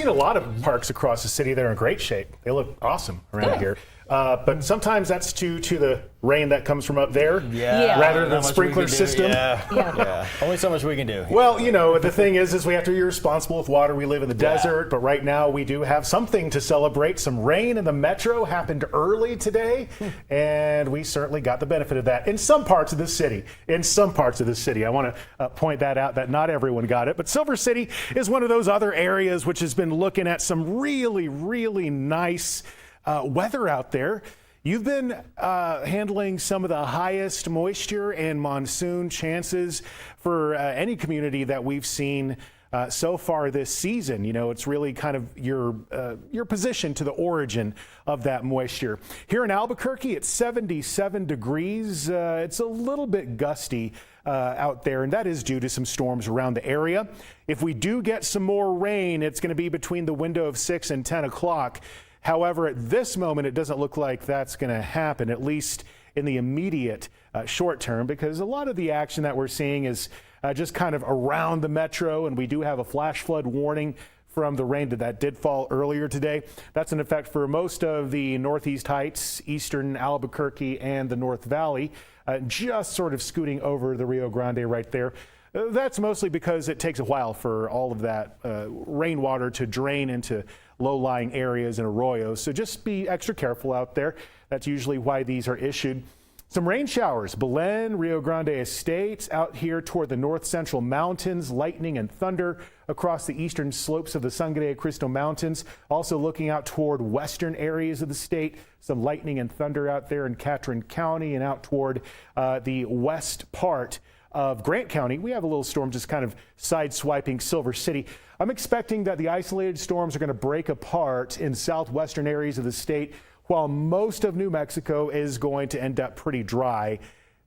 seen a lot of parks across the city that are in great shape. They look awesome around here. But sometimes that's due to the rain that comes from up there rather than the sprinkler system. Only so much we can do. Well, you know, the thing is we have to be responsible with water. We live in the desert, but right now we do have something to celebrate. Some rain in the metro happened early today, and we certainly got the benefit of that in some parts of the city. I want to point that out, that not everyone got it. But Silver City is one of those other areas which has been looking at some really, really nice weather out there. You've been handling some of the highest moisture and monsoon chances for any community that we've seen so far this season. You know, it's really kind of your position to the origin of that moisture. Here in Albuquerque, it's 77 degrees. It's a little bit gusty out there, and that is due to some storms around the area. If we do get some more rain, it's going to be between the window of 6 and 10 o'clock. However, at this moment, it doesn't look like that's going to happen, at least in the immediate short term, because a lot of the action that we're seeing is just kind of around the metro, and we do have a flash flood warning from the rain that did fall earlier today. That's in effect for most of the Northeast Heights, eastern Albuquerque, and the North Valley, just sort of scooting over the Rio Grande right there. That's mostly because it takes a while for all of that rainwater to drain into low-lying areas and arroyos. So just be extra careful out there. That's usually why these are issued. Some rain showers, Belen, Rio Grande Estates, out here toward the north central mountains, lightning and thunder across the eastern slopes of the Sangre de Cristo Mountains. Also looking out toward western areas of the state, some lightning and thunder out there in Catron County and out toward the west part of Grant County. We have a little storm just kind of side-swiping Silver City. I'm expecting that the isolated storms are going to break apart in southwestern areas of the state, while most of New Mexico is going to end up pretty dry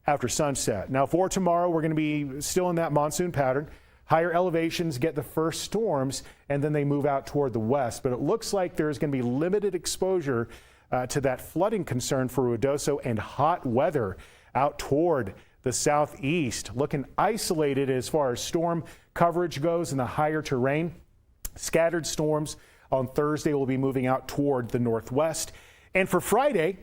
after sunset. Now for tomorrow, we're going to be still in that monsoon pattern. Higher elevations get the first storms, and then they move out toward the west. But it looks like there's going to be limited exposure to that flooding concern for Ruidoso and hot weather out toward the southeast, looking isolated as far as storm coverage goes in the higher terrain. Scattered storms on Thursday will be moving out toward the northwest. And for Friday,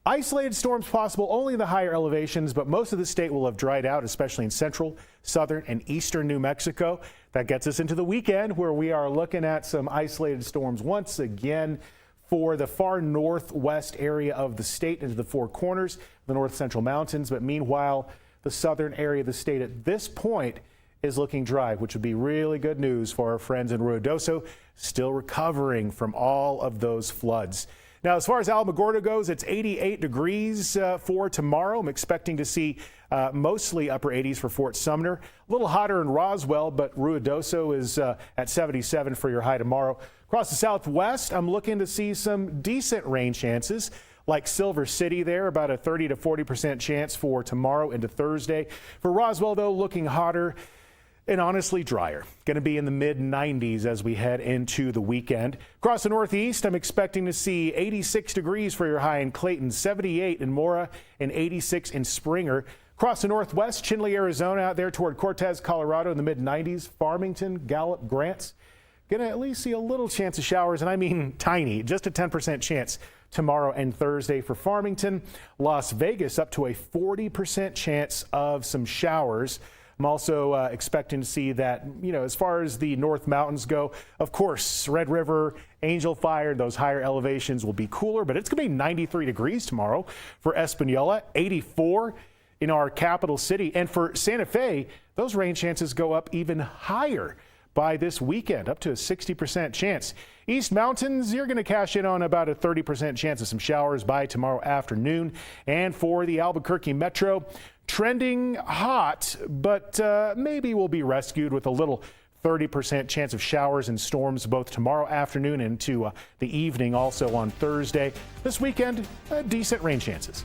isolated storms possible only in the higher elevations, but most of the state will have dried out, especially in central, southern, and eastern New Mexico. That gets us into the weekend, where we are looking at some isolated storms once again for the far northwest area of the state into the Four Corners, the north central mountains. But meanwhile, the southern area of the state at this point is looking dry, which would be really good news for our friends in Ruidoso, still recovering from all of those floods. Now, as far as Alamogordo goes, it's 88 degrees for tomorrow. I'm expecting to see mostly upper 80s for Fort Sumner. A little hotter in Roswell, but Ruidoso is at 77 for your high tomorrow. Across the southwest, I'm looking to see some decent rain chances, like Silver City there, about a 30 to 40% chance for tomorrow into Thursday. For Roswell, though, looking hotter and honestly drier. Going to be in the mid-90s as we head into the weekend. Across the northeast, I'm expecting to see 86 degrees for your high in Clayton, 78 in Mora, and 86 in Springer. Across the northwest, Chinle, Arizona, out there toward Cortez, Colorado, in the mid-90s. Farmington, Gallup, Grants. Going to at least see a little chance of showers, and I mean tiny, just a 10% chance tomorrow and Thursday for Farmington. Las Vegas, up to a 40% chance of some showers. I'm also expecting to see that, you know, as far as the North Mountains go, of course, Red River, Angel Fire, those higher elevations will be cooler, but it's going to be 93 degrees tomorrow for Espanola, 84 in our capital city. And for Santa Fe, those rain chances go up even higher by this weekend, up to a 60% chance. East Mountains, you're going to cash in on about a 30% chance of some showers by tomorrow afternoon. And for the Albuquerque Metro, trending hot, but maybe we'll be rescued with a little 30% chance of showers and storms both tomorrow afternoon into the evening, also on Thursday. This weekend, decent rain chances.